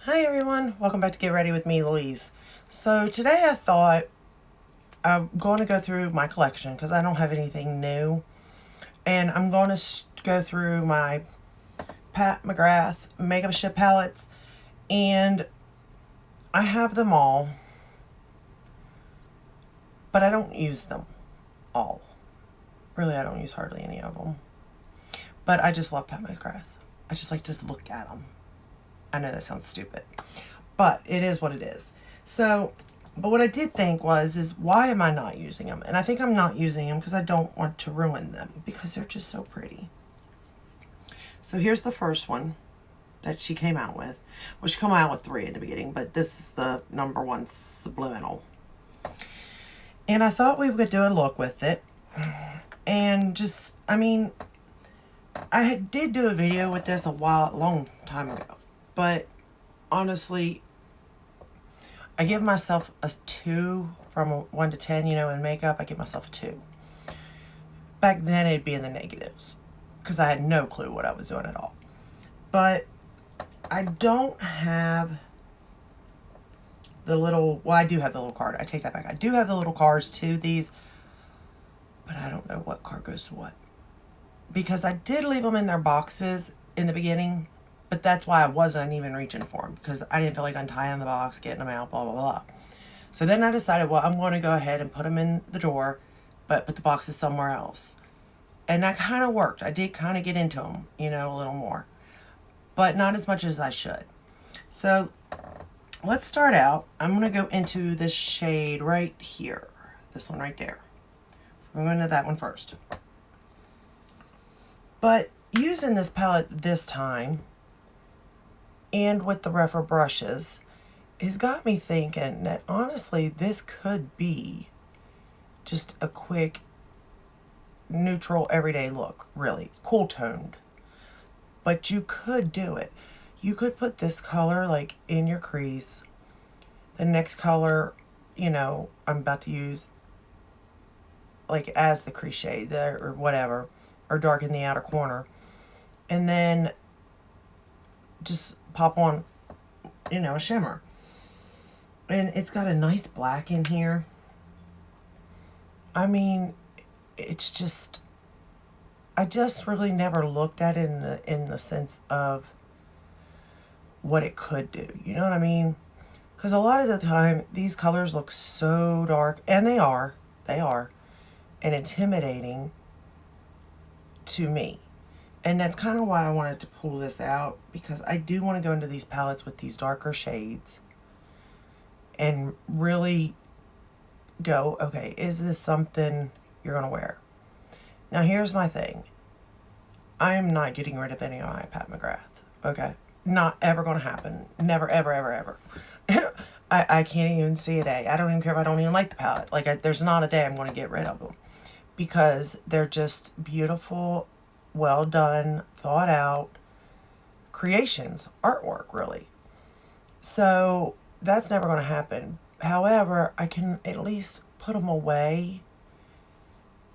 Hi everyone, welcome back to Get Ready with me, Louise. So today I thought I'm going to go through my collection because I don't have anything new. And I'm going to go through my Pat McGrath makeup ship palettes. And I have them all, but I don't use them all. Really, I don't use hardly any of them. But I just love Pat McGrath. I just like to look at them. I know that sounds stupid, but it is what it is. So, but what I did think is why am I not using them? And I think I'm not using them because I don't want to ruin them because they're just so pretty. So here's the first one that she came out with. Well, she came out with 3 in the beginning, but this is the number 1, Subliminal. And I thought we would do a look with it. And just, I mean, did do a video with this a long time ago. But honestly, I give myself a 2 from a 1 to 10, in makeup. I give myself a 2. Back then, it'd be in the negatives because I had no clue what I was doing at all. But I don't have the little, well, I do have the little card. I take that back. I do have the little cards to these, but I don't know what card goes to what. Because I did leave them in their boxes in the beginning, but that's why I wasn't even reaching for them, because I didn't feel like untying the box, getting them out, blah, blah, blah. So then I decided, well, I'm going to go ahead and put them in the drawer, but put the boxes somewhere else. And that kind of worked. I did kind of get into them, a little more. But not as much as I should. So let's start out. I'm going to go into this shade right here. This one right there. We're going into that one first. But using this palette this time, and with the rougher brushes, has got me thinking that honestly this could be just a quick neutral everyday look, really cool toned, but you could do it. You could put this color like in your crease, the next color I'm about to use like as the crease shade there or whatever, or darken the outer corner, and then just pop on a shimmer. And it's got a nice black in here. I mean, it's just, I just really never looked at it in the sense of what it could do. You know what I mean? Because a lot of the time, these colors look so dark, and they are, and intimidating to me. And that's kind of why I wanted to pull this out, because I do want to go into these palettes with these darker shades and really go, okay, is this something you're going to wear? Now, here's my thing. I am not getting rid of any of my Pat McGrath, okay? Not ever going to happen. Never, ever, ever, ever. I can't even see a day. I don't even care if I don't even like the palette. Like, there's not a day I'm going to get rid of them, because they're just beautiful, well done, thought out creations, artwork, really. So that's never going to happen. However, I can at least put them away.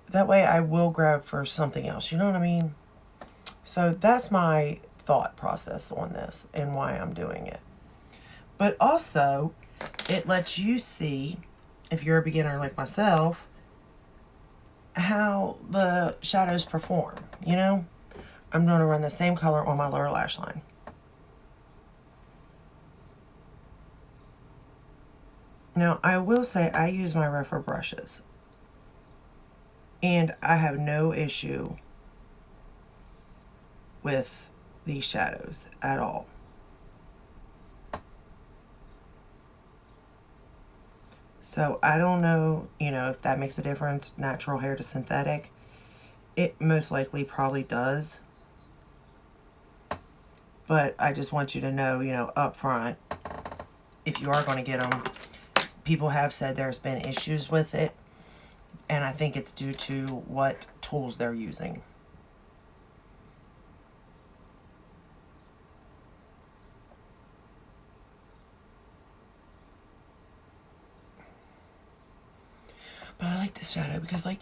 That way I will grab for something else. You know what I mean? So that's my thought process on this and why I'm doing it. But also, it lets you see, if you're a beginner like myself, how the shadows perform, I'm going to run the same color on my lower lash line. Now, I will say I use my rougher brushes, and I have no issue with these shadows at all. So I don't know, if that makes a difference, natural hair to synthetic. It most likely probably does. But I just want you to know, up front, if you are going to get them, people have said there's been issues with it. And I think it's due to what tools they're using. But I like this shadow because, like,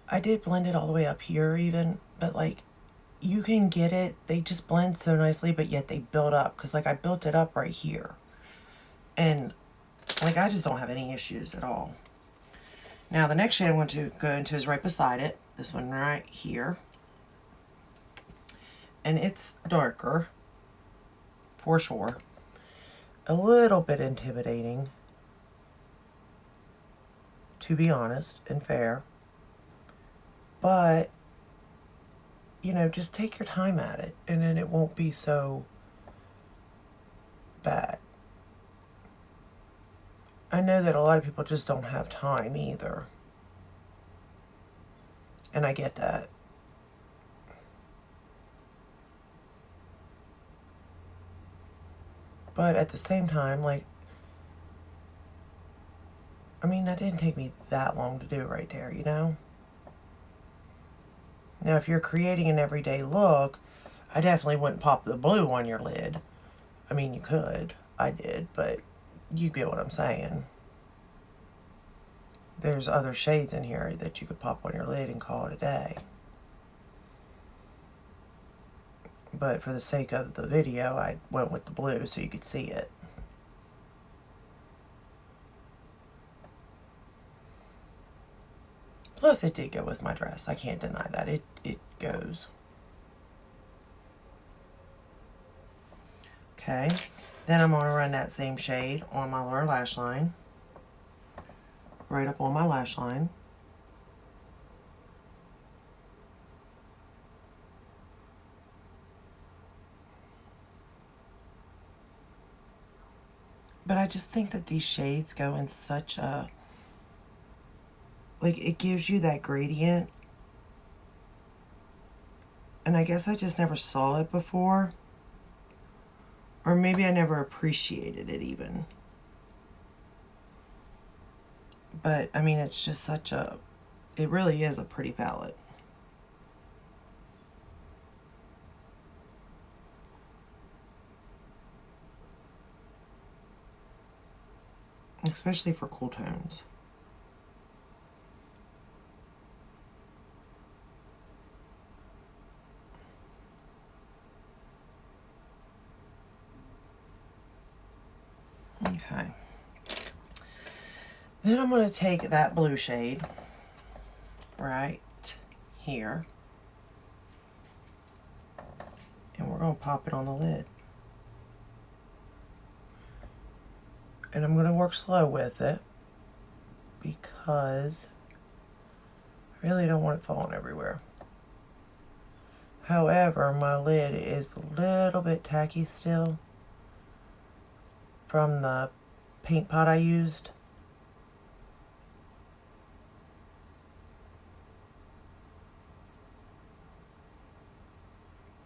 I did blend it all the way up here even, but, like, you can get it. They just blend so nicely, but yet they build up. Because, like, I built it up right here. And, like, I just don't have any issues at all. Now, the next shade I'm going to go into is right beside it. This one right here. And it's darker, for sure. A little bit intimidating, to be honest and fair. But, you know, just take your time at it, and then it won't be so bad. I know that a lot of people just don't have time either. And I get that. But at the same time, like, I mean, that didn't take me that long to do right there, you know? Now, if you're creating an everyday look, I definitely wouldn't pop the blue on your lid. I mean, you could. I did, but you get what I'm saying. There's other shades in here that you could pop on your lid and call it a day. But for the sake of the video, I went with the blue so you could see it. Plus, it did go with my dress. I can't deny that. It goes. Okay. Then I'm going to run that same shade on my lower lash line. Right up on my lash line. But I just think that these shades go in such a, like, it gives you that gradient. And I guess I just never saw it before. Or maybe I never appreciated it even. But, I mean, it's just such a, it really is a pretty palette. Especially for cool tones. Okay. Then I'm going to take that blue shade right here. And we're going to pop it on the lid. And I'm going to work slow with it because I really don't want it falling everywhere. However, my lid is a little bit tacky still from the paint pot I used.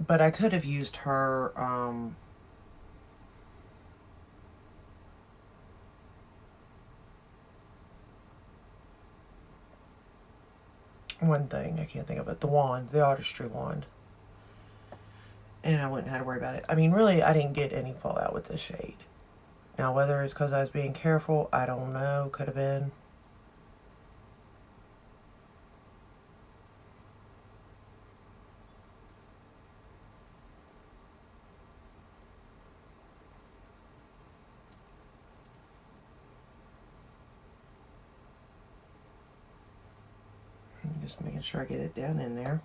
But I could have used her one thing, I can't think of it, the wand, the artistry wand. And I wouldn't have to worry about it. I mean, really, I didn't get any fallout with this shade. Now, whether it's because I was being careful, I don't know. Could have been. Just making sure I get it down in there.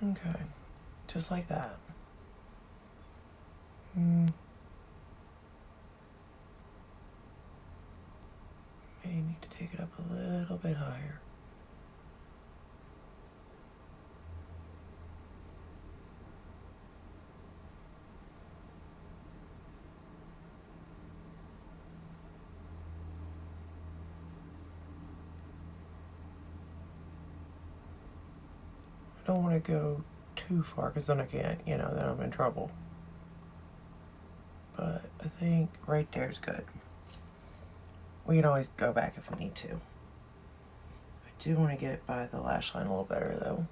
Okay, just like that. May need to take it up a little bit higher. I don't want to go too far, because then I can't, you know, then I'm in trouble. But I think right there's good. We can always go back if we need to. I do want to get by the lash line a little better though.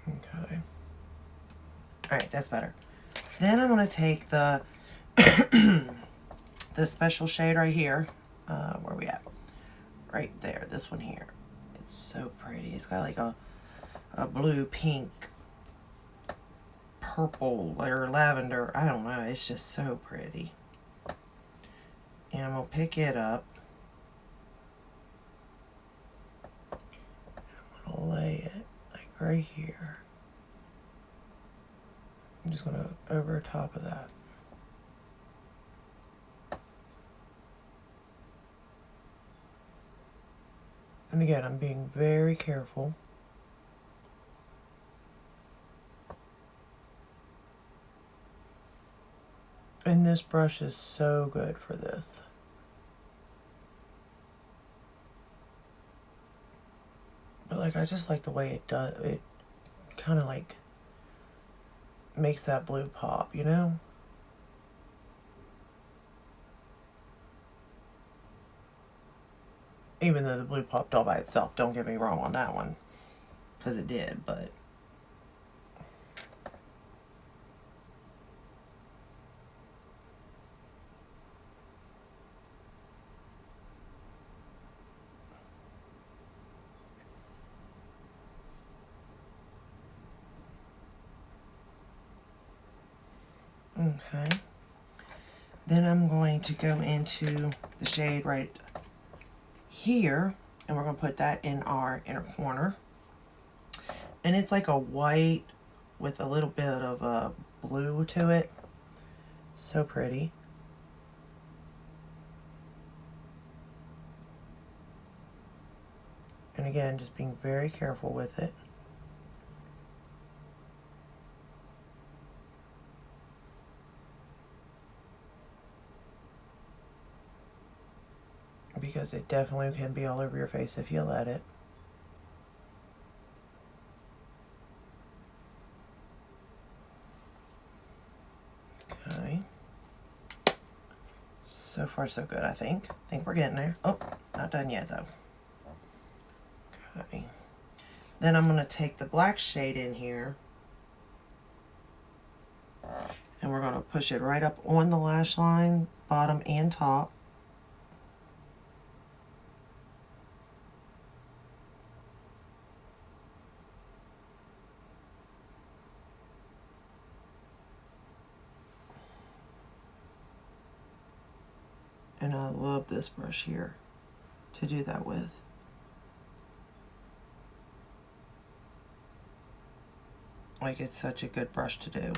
Okay. Alright, that's better. Then I'm going to take the the special shade right here. Where are we at? Right there, this one here. It's so pretty. It's got like a blue, pink, purple, or lavender. I don't know. It's just so pretty. And I'm going to pick it up. I'm going to lay it like right here. I'm just going to over top of that. And again, I'm being very careful. And this brush is so good for this. But like, I just like the way it does, it kind of like makes that blue pop, you know? Even though the blue popped all by itself, don't get me wrong on that one, because it did, but okay. Then I'm going to go into the shade right here, and we're going to put that in our inner corner. And it's like a white with a little bit of a blue to it. So pretty. And again, just being very careful with it. Because it definitely can be all over your face if you let it. Okay. So far so good, I think. I think we're getting there. Oh, not done yet though. Okay. Then I'm going to take the black shade in here. And we're going to push it right up on the lash line, bottom and top. And I love this brush here to do that with. Like, it's such a good brush to do.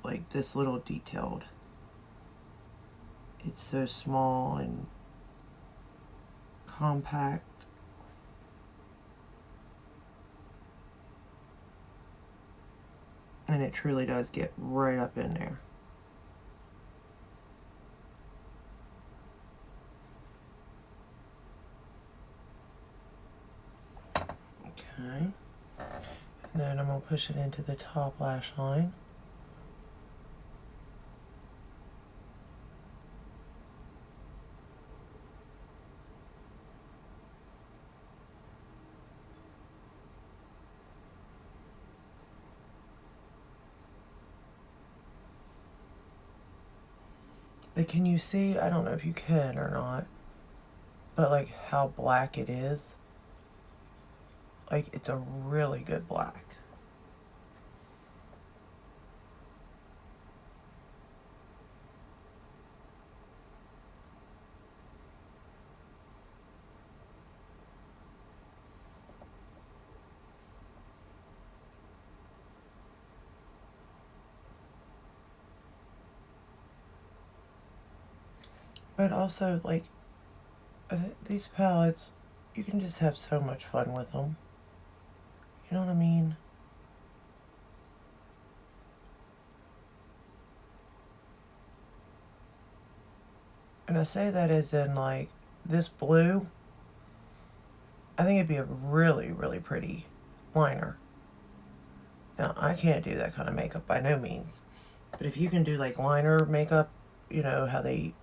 Like, this little detailed. It's so small and compact. And it truly does get right up in there. Okay. And then I'm going to push it into the top lash line. But can you see, I don't know if you can or not, but like how black it is? Like, it's a really good black. But also, like, these palettes, you can just have so much fun with them. You know what I mean? And I say that as in, like, this blue, I think it'd be a really, really pretty liner. Now, I can't do that kind of makeup by no means. But if you can do, like, liner makeup, you know, how they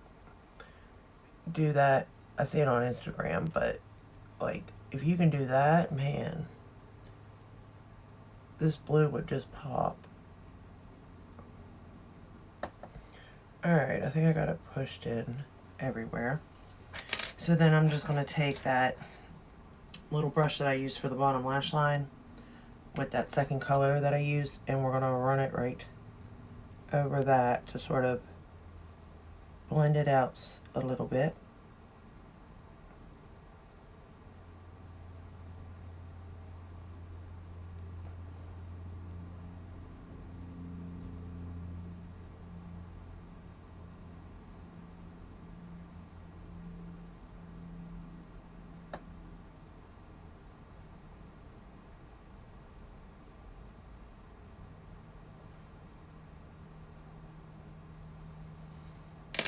do that. I see it on Instagram, but, like, if you can do that, man, this blue would just pop. Alright, I think I got it pushed in everywhere. So then I'm just going to take that little brush that I used for the bottom lash line with that second color that I used, and we're going to run it right over that to sort of blend it out a little bit.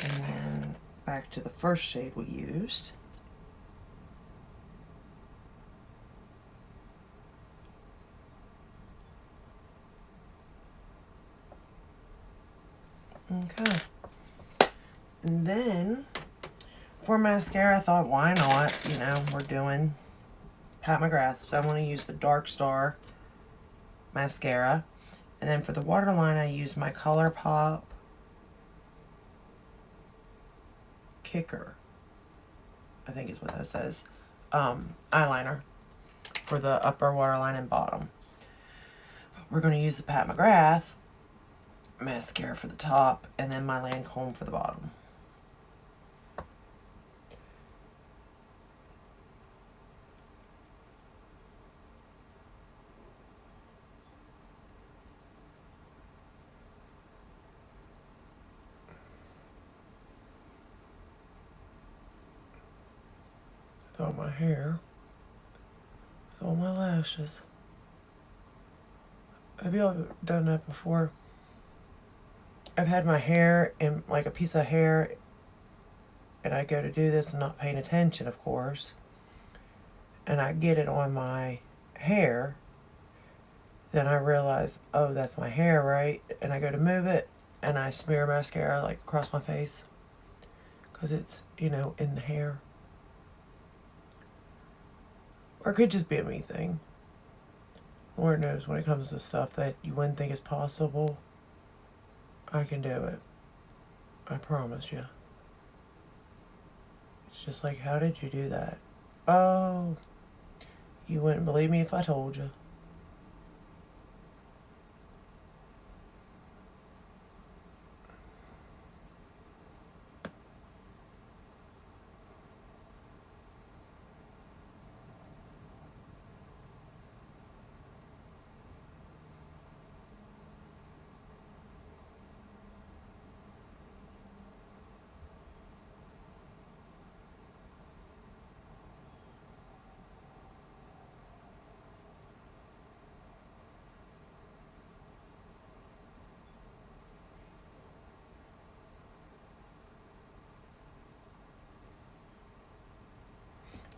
And then back to the first shade we used. Okay. And then for mascara, I thought, why not? You know, we're doing Pat McGrath, so I'm going to use the Dark Star mascara. And then for the waterline, I use my ColourPop Kicker, I think is what that says, eyeliner for the upper waterline and bottom. But we're going to use the Pat McGrath mascara for the top, and then my Lancome for the bottom. Throw my hair, throw my lashes. Have you ever done that before? I've had my hair in, like, a piece of hair, and I go to do this and not paying attention, of course, and I get it on my hair. Then I realize, oh, that's my hair, right? And I go to move it, and I smear mascara, like, across my face, because it's, you know, in the hair. Or it could just be a me thing. Lord knows, when it comes to stuff that you wouldn't think is possible, I can do it. I promise you. It's just like, how did you do that? Oh, you wouldn't believe me if I told you.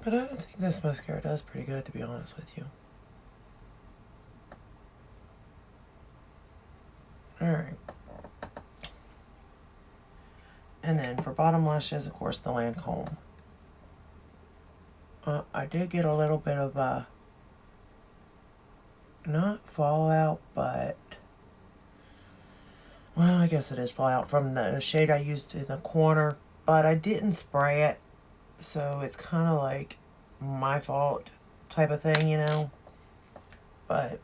But I don't think this mascara does pretty good, to be honest with you. Alright. And then for bottom lashes, of course, the Lancome. I did get a little bit of not fallout, but, well, I guess it is fallout from the shade I used in the corner, but I didn't spray it, so it's kind of like my fault type of thing, you know. But,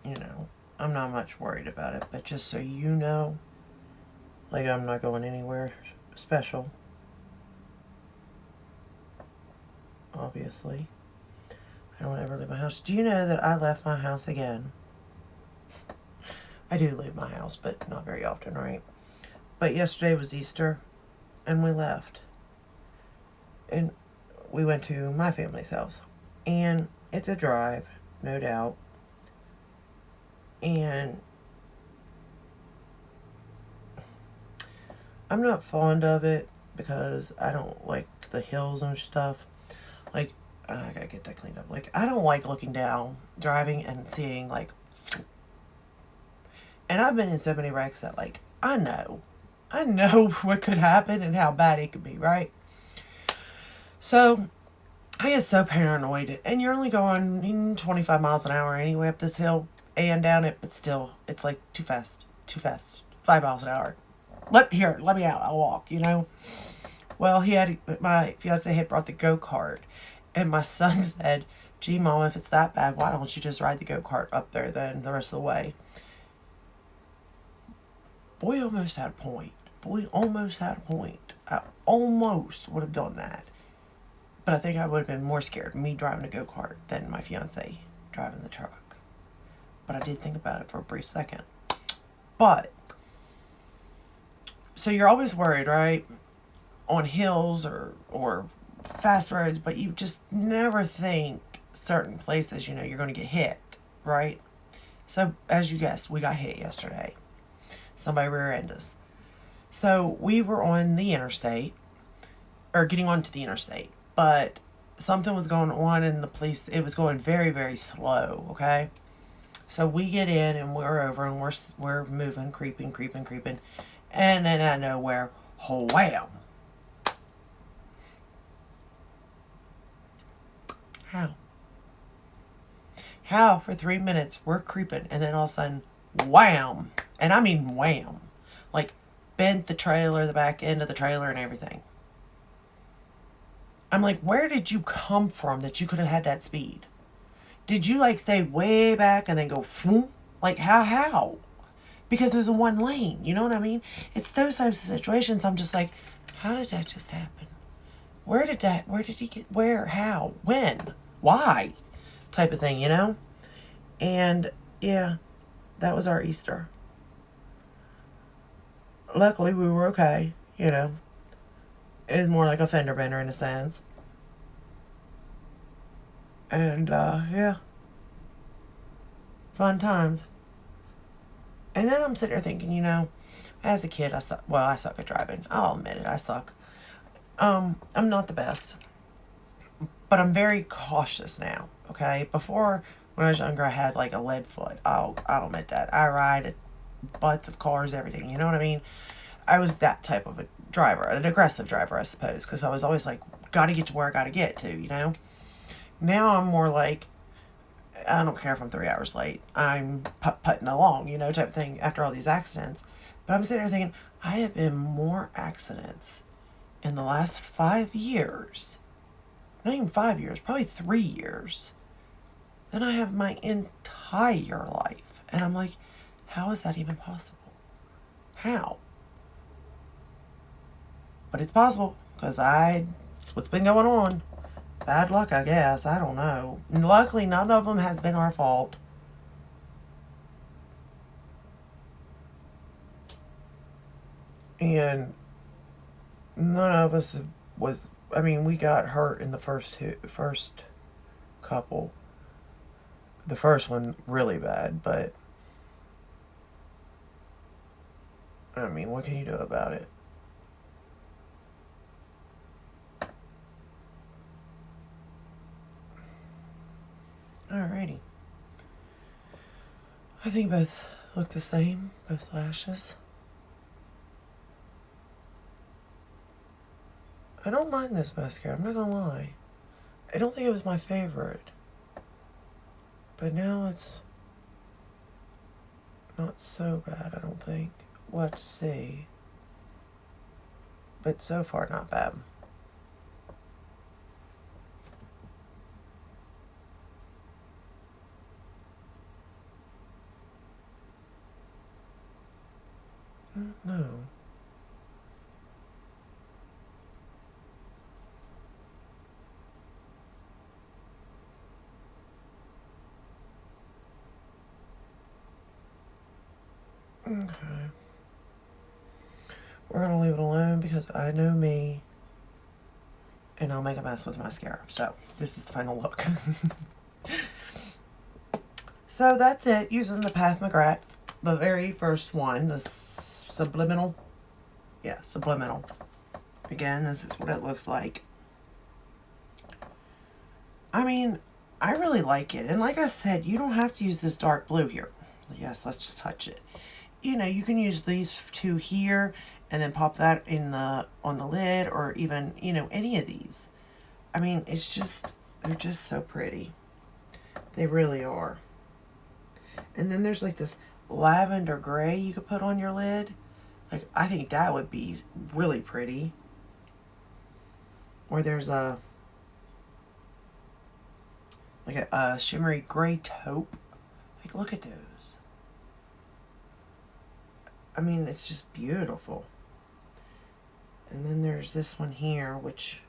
you know, I'm not much worried about it. But just so you know, like, I'm not going anywhere special, obviously. I don't ever leave my house. Do you know that I left my house again? I do leave my house, but not very often, right? But yesterday was Easter, and we left. And we went to my family's house. And it's a drive, no doubt. And I'm not fond of it, because I don't like the hills and stuff. Like, I gotta get that cleaned up. Like, I don't like looking down, driving, and seeing, like, and I've been in so many wrecks that, like, I know what could happen and how bad it could be, right? So, I get so paranoid, and you're only going 25 miles an hour anyway up this hill and down it, but still, it's like too fast, 5 miles an hour. Let me out, I'll walk, you know? Well, my fiance had brought the go-kart, and my son said, gee, Mom, if it's that bad, why don't you just ride the go-kart up there then the rest of the way? Boy almost had a point. I almost would have done that. But I think I would have been more scared of me driving a go-kart than my fiance driving the truck. But I did think about it for a brief second. But, so you're always worried, right? On hills or fast roads, but you just never think certain places, you know, you're going to get hit, right? So, as you guessed, we got hit yesterday. Somebody rear-ended us. So, we were on the interstate, or getting onto the interstate, but something was going on in the police. It was going very, very slow, okay? So, we get in, and we're over, and we're moving, creeping, and then out of nowhere, wham! How for 3 minutes we're creeping, and then all of a sudden, wham! And I mean wham! Like, bent the trailer, the back end of the trailer and everything. I'm like, where did you come from that you could have had that speed? Did you, like, stay way back and then go floom? Like, how? Because it was a one lane, you know what I mean? It's those types of situations I'm just like, how did that just happen? Where did he get, where, how, when, why? Type of thing, you know? And, yeah, that was our Easter. Luckily, we were okay, you know? It was more like a fender bender in a sense. And, yeah. Fun times. And then I'm sitting there thinking, you know, as a kid, I suck at driving. I'll admit it, I suck. I'm not the best. But I'm very cautious now, okay? Before, when I was younger, I had like a lead foot. I'll admit that. I ride butts of cars, everything, you know what I mean? I was that type of a driver, an aggressive driver, I suppose, because I was always like, gotta get to where I gotta get to, you know? Now I'm more like, I don't care if I'm 3 hours late. I'm putting along, you know, type of thing after all these accidents. But I'm sitting there thinking, I have been more accidents in the last 5 years, not even 5 years, probably 3 years, than I have my entire life. And I'm like, how is that even possible? How? But it's possible, because it's what's been going on. Bad luck, I guess. I don't know. And luckily, none of them has been our fault. And none of us was, I mean, we got hurt in the first couple. The first one really bad, but I mean, what can you do about it? Alrighty. I think both look the same, both lashes. I don't mind this mascara, I'm not gonna lie. I don't think it was my favorite. But now it's not so bad, I don't think. We'll have to see. But so far, not bad. No. Okay. We're gonna leave it alone because I know me, and I'll make a mess with mascara. So, this is the final look. So, that's it. Using the PAT MCGRATH, the very first one, the Subliminal. Yeah, Subliminal. Again, this is what it looks like. I mean, I really like it. And like I said, you don't have to use this dark blue here. Yes, let's just touch it. You know, you can use these two here and then pop that in the on the lid, or even, you know, any of these. I mean, it's just, they're just so pretty. They really are. And then there's like this lavender gray you could put on your lid. Like, I think that would be really pretty. Or there's a like a shimmery gray taupe. Like, look at those. I mean, it's just beautiful. And then there's this one here, which,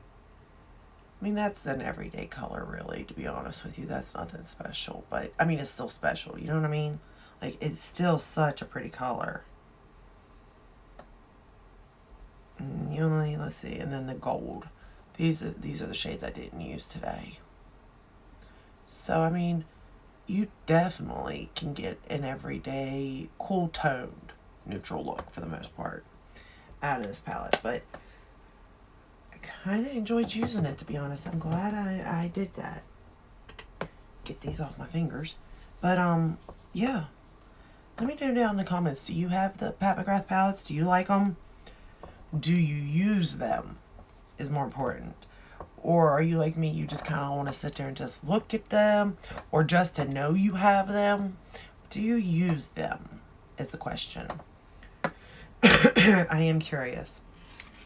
I mean, that's an everyday color, really, to be honest with you. That's nothing special. But, I mean, it's still special. You know what I mean? Like, it's still such a pretty color. And you only, let's see, and then the gold. These are the shades I didn't use today. So, I mean, you definitely can get an everyday, cool toned, neutral look for the most part out of this palette. But I kind of enjoyed using it, to be honest. I'm glad I did that. Get these off my fingers. But, yeah. Let me know down in the comments. Do you have the Pat McGrath palettes? Do you like them? Do you use them? Is more important. Or are you like me, you just kind of want to sit there and just look at them, or just to know you have them? Do you use them is the question. I am curious.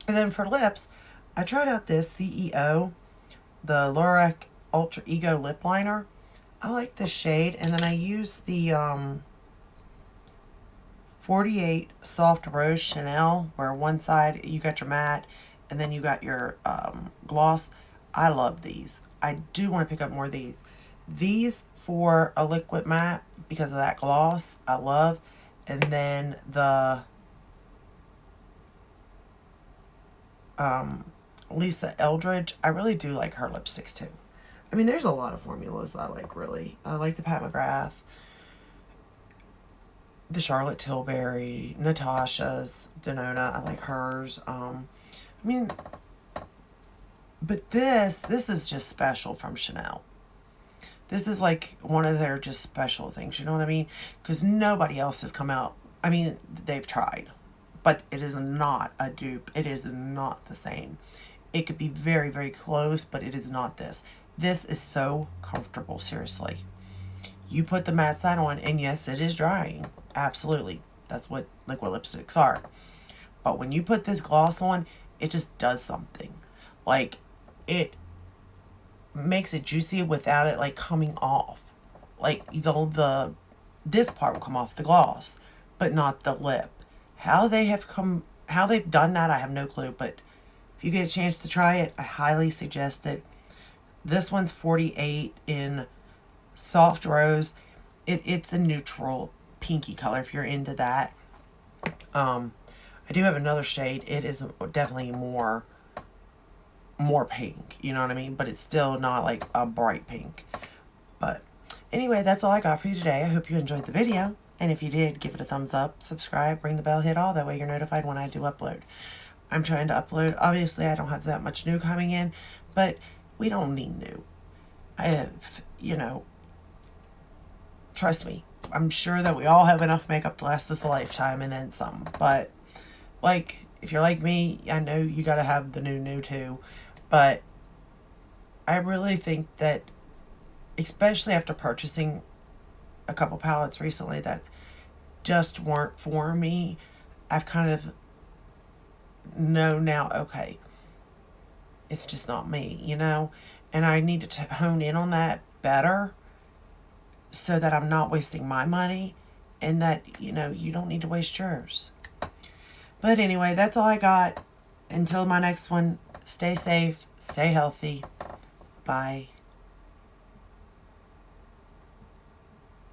And then for lips, I tried out this CEO, the Lorac Ultra Ego Lip Liner. I like this shade. And then I used the 48 Soft Rose Chanel, where one side you got your matte and then you got your gloss. I love these. I do want to pick up more of these. These for a liquid matte, because of that gloss, I love. And then the Lisa Eldridge, I really do like her lipsticks too. I mean, there's a lot of formulas I like, really. I like the Pat McGrath, the Charlotte Tilbury, Natasha's, Denona, I like hers. I mean, but this is just special from Chanel. This is like one of their just special things, you know what I mean? Because nobody else has come out. I mean, they've tried, but it is not a dupe. It is not the same. It could be very, very close, but it is not this. This is so comfortable, seriously. You put the matte side on, and yes, it is drying. Absolutely. That's what liquid lipsticks are. But when you put this gloss on, it just does something. Like, it makes it juicy without it, like, coming off. Like, this part will come off the gloss, but not the lip. How they've done that, I have no clue. But if you get a chance to try it, I highly suggest it. This one's 48 in Soft Rose. It's a neutral pinky color if you're into that. I do have another shade. It is definitely more pink, you know what I mean? But it's still not like a bright pink. But anyway, that's all I got for you today. I hope you enjoyed the video. And if you did, give it a thumbs up, subscribe, ring the bell, hit all. That way you're notified when I do upload. I'm trying to upload. Obviously, I don't have that much new coming in, but we don't need new. I have, you know, trust me, I'm sure that we all have enough makeup to last us a lifetime and then some. But, like, if you're like me, I know you gotta have the new too. But I really think that, especially after purchasing a couple palettes recently that just weren't for me, I've kind of know now, okay, it's just not me, you know? And I need to hone in on that better so that I'm not wasting my money, and that, you know, you don't need to waste yours. But anyway, that's all I got. Until my next one, stay safe, stay healthy. Bye.